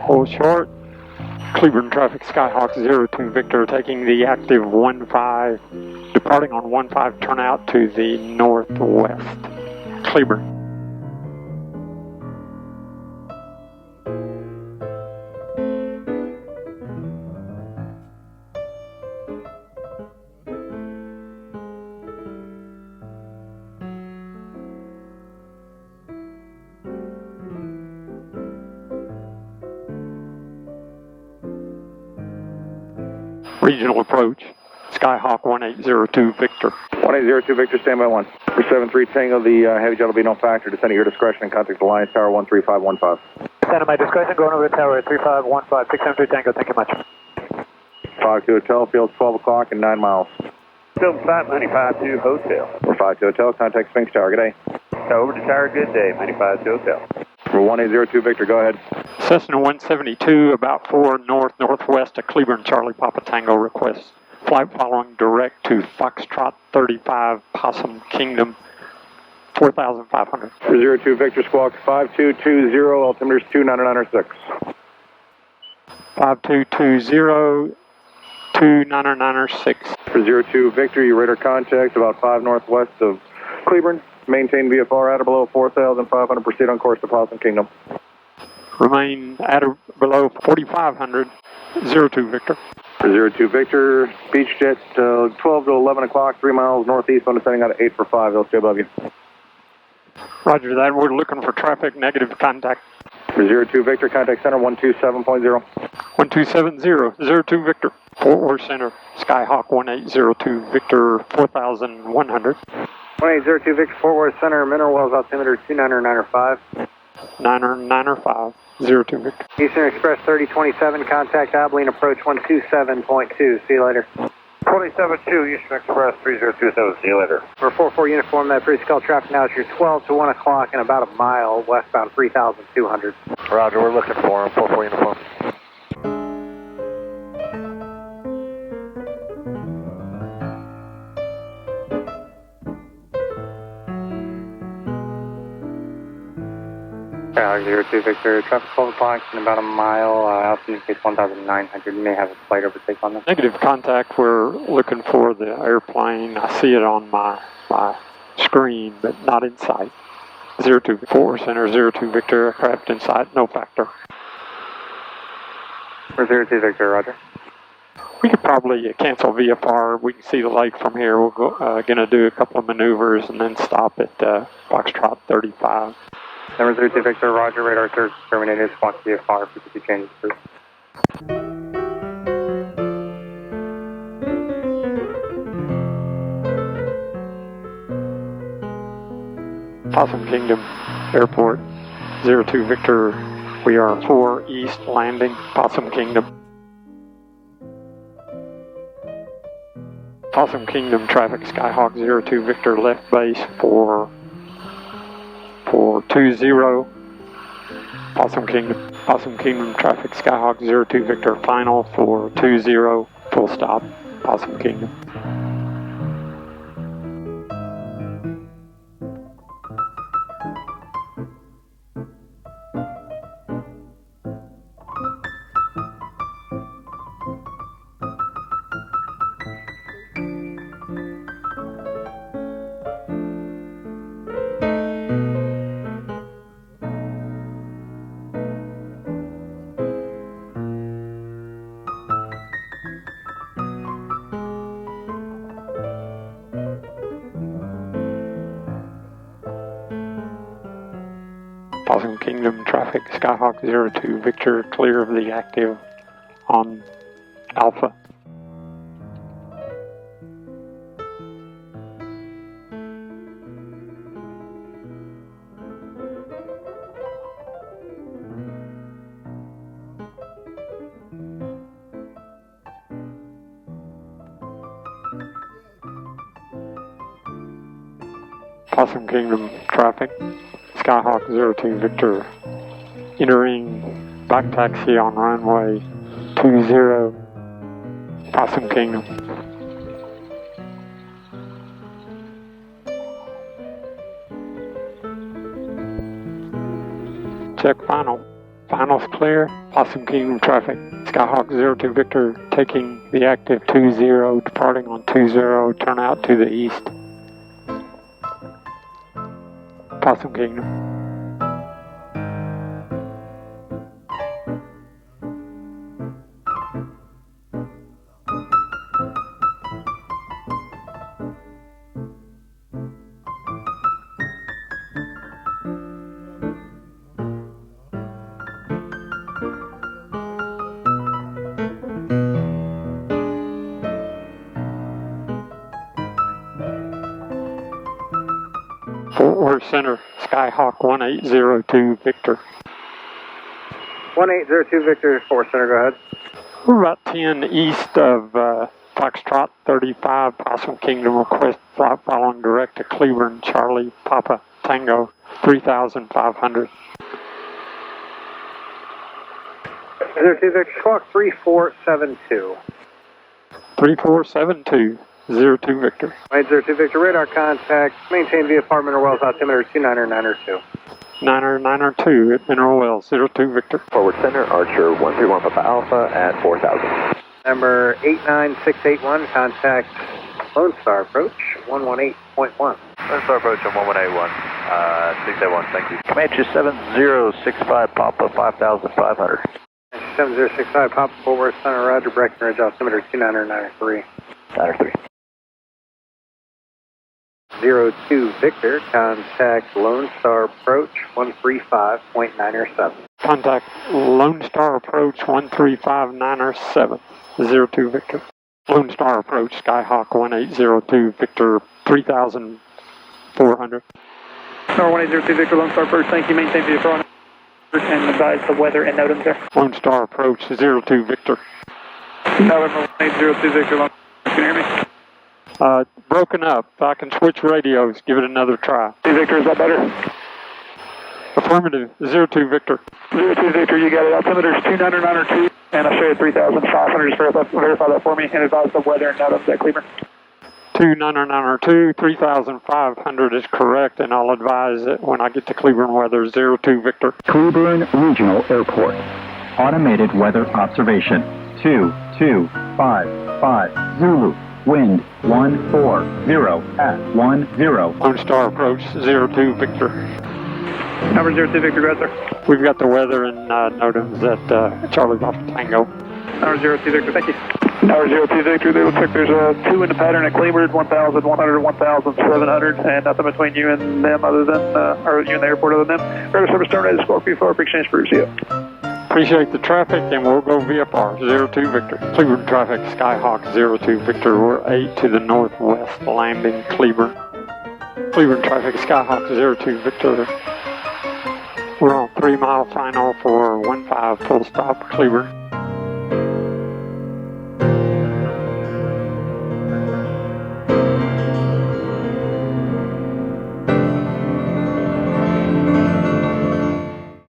Hold short. Cleburne traffic, Skyhawk 02 Victor, taking the active 15, departing on 15, turn out to the northwest. Cleburne. Regional approach, Skyhawk 1802 Victor. 1802 Victor, standby 1. For 73 Tango, the heavy jet will be no factor. Descend at your discretion and contact Alliance Tower 13515. Descend at my discretion, going over the tower at 3515, 673 Tango, thank you much. 52 Hotel, field's 12 o'clock and 9 miles. Field 592 Hotel. For 52 Hotel, contact Sphinx Tower, good day. Over to Tower, good day, 952 Hotel. For 1802 Victor, go ahead. Cessna 172, about 4 northwest of Cleburne, Charlie Papa Tango, requests flight following direct to Foxtrot 35, Possum Kingdom, 4,500. For 02 Victor, squawk 5220, altimeter's 29906. 5220, 29906. For 02 Victor, your radar contact about 5 northwest of Cleburne. Maintain VFR at or below 4,500. Proceed on course to Possum Kingdom. Remain at or below 4,500. 02 Victor. For 02 Victor, beach jet 12 to 11 o'clock, 3 miles northeast, on descending out at 8 for 5. They'll stay above you. Roger that. We're looking for traffic, negative contact. For 02 Victor, contact center 127.0. 1270, 02 Victor. Fort Worth Center, Skyhawk 1802 Victor, 4,100. 1802 Victor, Fort Worth Center, Mineral Wells altimeter 29905. 995, 02 Victor. Eastern Express 3027, contact Abilene approach 127.2. See you later. 2072 Eastern Express 3027, see you later. For 44 uniform, that pre-skull traffic now is your 12 to 1 o'clock and about a mile westbound 3,200. Roger, we're looking for him, 44 uniform. Skyhawk 02 Victor, traffic 12 o'clock in about a mile, altitude indicates 1,900. You may have a flight overtake on this. Negative contact. We're looking for the airplane. I see it on my screen, but not in sight. 02 Fort Worth Center, 02 Victor, aircraft in sight, no factor. For 02 Victor, roger. We could probably cancel VFR. We can see the lake from here. We're going to do a couple of maneuvers and then stop at Foxtrot 35. Number 02 Victor, roger, radar search terminated, squawk VFR, frequency changes, please. Possum Kingdom Airport, 02 Victor, we are 4 east landing, Possum Kingdom. Possum Kingdom traffic, Skyhawk 02 Victor, left base for 20, Possum Kingdom traffic, Skyhawk 02 Victor, final for 20, full stop, Possum Kingdom. Possum Kingdom traffic, Skyhawk 02 Victor, clear of the active on Alpha. Possum Kingdom traffic, Skyhawk 02 Victor, entering back taxi on runway 20, Possum Kingdom. Check final, finals clear. Possum Kingdom traffic. Skyhawk 02 Victor taking the active 20, departing on 20, turn out to the east. Possum Kingdom. Fort Worth Center, Skyhawk 1802 Victor. 1802 Victor, Fort Center, go ahead. We're about 10 east of Foxtrot 35, Possum Kingdom request flight following direct to Cleburne, Charlie Papa Tango 3500. 02 Victor, Squawk 3472. 3472, 02 Victor. 1802 Victor, radar contact, maintain VFR Mineral Wells altimeter 29902. 902 at Mineral Wells, 02 Victor. Forward Center, Archer 131 Papa Alpha at 4000. Number 89681, contact Lone Star approach 118.1. Lone Star approach on 1181. 681, thank you. Comanche 7065 Papa 5500. 7065 Papa Fort Worth Center, Roger, Breckenridge altimeter 29993. 93. 02 Victor, contact Lone Star approach 135.907. Contact Lone Star approach 135.907, 02 Victor. Lone Star approach Skyhawk 1802 Victor 3400. Number 1802 Victor, Lone Star approach, thank you, maintain VFR and advise the weather and NOTAMs there. Lone Star approach 02 Victor. November 1802 Victor, Lone Star, can you hear me? Broken up. I can switch radios. Give it another try. Victor, is that better? Affirmative. 02 Victor. 02 Victor, you got it. Altimeter is 29902, and I'll show you 3500. Just verify that for me and advise the weather and NOTAMs at Cleburne. 2992, 3500 is correct, and I'll advise it when I get to Cleburne weather. 02 Victor. Cleburne Regional Airport. Automated weather observation. 2255 Zulu. Wind 140 at 10. Lone Star approach 02 Victor. Number 02 Victor, go ahead, sir. We've got the weather and NOTAMs at Charlie Papa Tango. Number 02 Victor, thank you. Number 02 Victor, it looks like there's two in the pattern at Cleburne, 1,100, 1,700, and nothing between you and them other than, or you and the airport other than them. Radar service terminated, Scorpio 4, exchange for you. Appreciate the traffic, and we'll go VFR 02 Victor. Cleburne traffic, Skyhawk 02 Victor. We're 8 to the northwest, landing Cleburne. Cleburne traffic, Skyhawk 02 Victor. We're on 3 mile final for 15 full stop Cleburne.